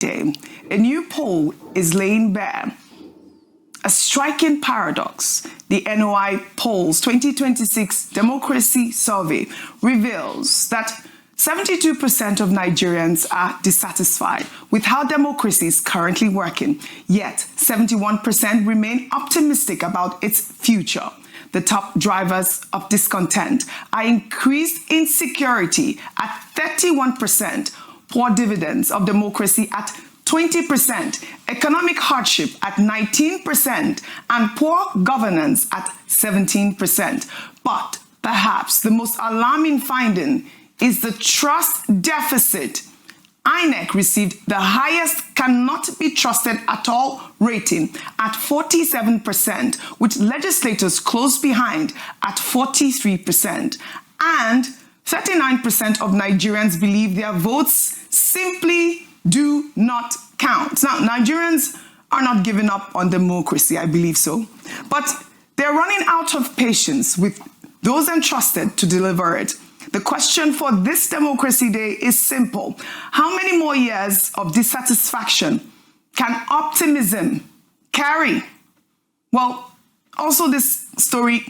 Day, a new poll is laying bare a striking paradox. The NOI Polls 2026 Democracy Survey reveals that 72% of Nigerians are dissatisfied with how democracy is currently working, yet 71% remain optimistic about its future. The top drivers of discontent are increased insecurity at 31%, poor dividends of democracy at 20%, economic hardship at 19%, and poor governance at 17%. But perhaps the most alarming finding is the trust deficit. INEC received the highest cannot be trusted at all rating at 47%, with legislators close behind at 43%. And 39% of Nigerians believe their votes simply do not count. Now, Nigerians are not giving up on democracy, I believe so, but they're running out of patience with those entrusted to deliver it. The question for this Democracy Day is simple. How many more years of dissatisfaction can optimism carry? Well, also this story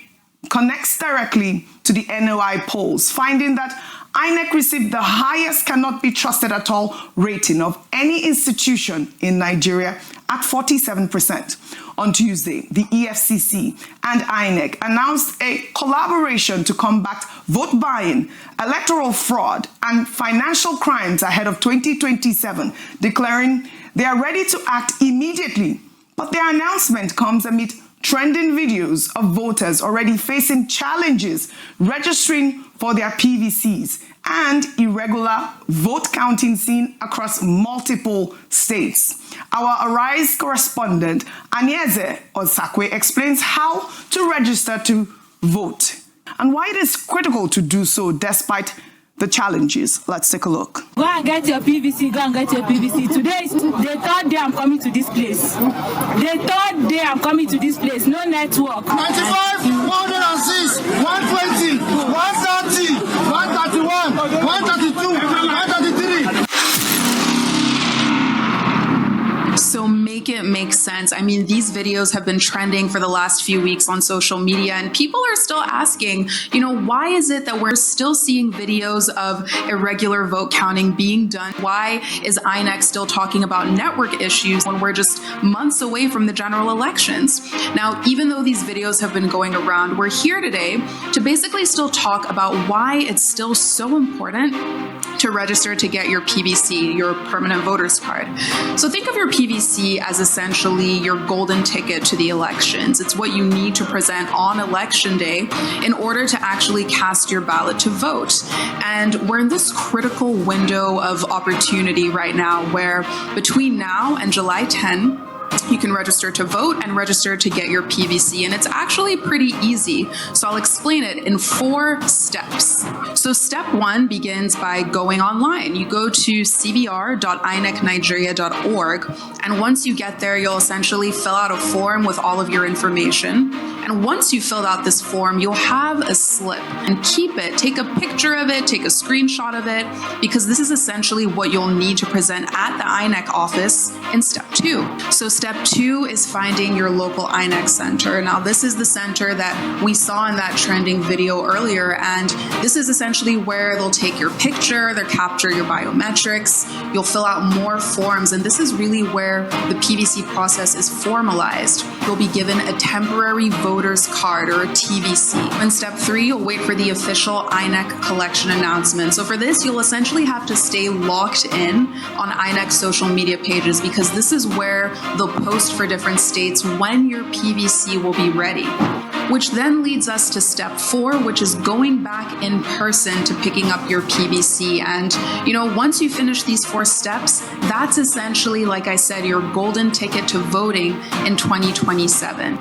connects directly to the NOI polls, finding that INEC received the highest cannot be trusted at all rating of any institution in Nigeria at 47%. On Tuesday, the EFCC and INEC announced a collaboration to combat vote buying, electoral fraud, and financial crimes ahead of 2027, declaring they are ready to act immediately. But their announcement comes amid trending videos of voters already facing challenges registering for their PVCs and irregular vote counting seen across multiple states. Our Arise correspondent, Anyeze Osakwe, explains how to register to vote and why it is critical to do so despite the challenges. Let's take a look. Go and get your PVC, go and get your PVC. Today is the third day I'm coming to this place. The third day I'm coming to this place. No network. 95, 106, 120, 130, 131, 132, 133. So make it make sense. I mean, these videos have been trending for the last few weeks on social media, and people are still asking, why is it that we're still seeing videos of irregular vote counting being done? Why is INEC still talking about network issues when we're just months away from the general elections? Now, even though these videos have been going around, we're here today to basically still talk about why it's still so important to register to get your PVC, your permanent voter's card. So think of your PVC as essentially your golden ticket to the elections. It's what you need to present on election day in order to actually cast your ballot to vote. And we're in this critical window of opportunity right now where between now and July 10, you can register to vote and register to get your PVC, and it's actually pretty easy. So I'll explain it in 4 steps. So step 1 begins by going online. You go to cbr.inecnigeria.org, and once you get there, you'll essentially fill out a form with all of your information. And once you filled out this form, you'll have a slip, and keep it. Take a picture of it, take a screenshot of it, because this is essentially what you'll need to present at the INEC office in step 2. So step 2 is finding your local INEC center. Now, this is the center that we saw in that trending video earlier, and this is essentially where they'll take your picture, they'll capture your biometrics, you'll fill out more forms, and this is really where the PVC process is formalized. You'll be given a temporary voter's card, or a TVC. In step 3, you'll wait for the official INEC collection announcement. So for this, you'll essentially have to stay locked in on INEC social media pages, because this is where they'll post for different states when your PVC will be ready. Which then leads us to step 4, which is going back in person to picking up your PVC. And, once you finish these 4 steps, that's essentially, like I said, your golden ticket to voting in 2027.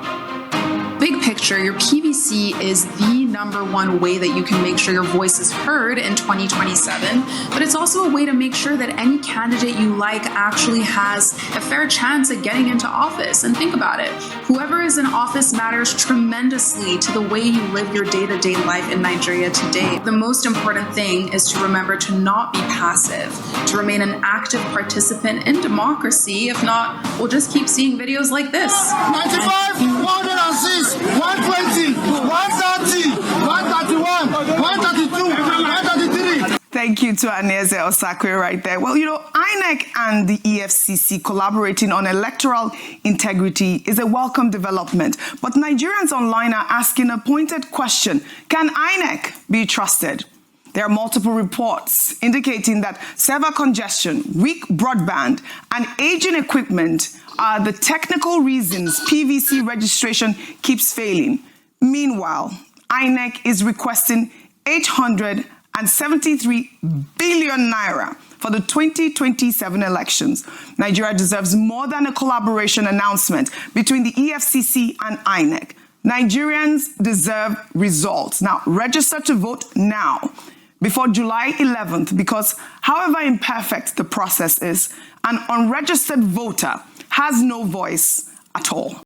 Big picture, your PVC is the #1 way that you can make sure your voice is heard in 2027, but it's also a way to make sure that any candidate you like actually has a fair chance at getting into office. And think about it, whoever is in office matters tremendously to the way you live your day-to-day life in Nigeria today. The most important thing is to remember to not be passive, to remain an active participant in democracy. If not, we'll just keep seeing videos like this. 95, 106, 120, 130, 131, 132, 133. Thank you to Aneze Osakwe right there. Well, you know, INEC and the EFCC collaborating on electoral integrity is a welcome development. But Nigerians online are asking a pointed question. Can INEC be trusted? There are multiple reports indicating that server congestion, weak broadband, and aging equipment are the technical reasons PVC registration keeps failing. Meanwhile, INEC is requesting 873 billion naira for the 2027 elections. Nigeria deserves more than a collaboration announcement between the EFCC and INEC. Nigerians deserve results. Now, register to vote now, before July 11th, because however imperfect the process is, an unregistered voter has no voice at all.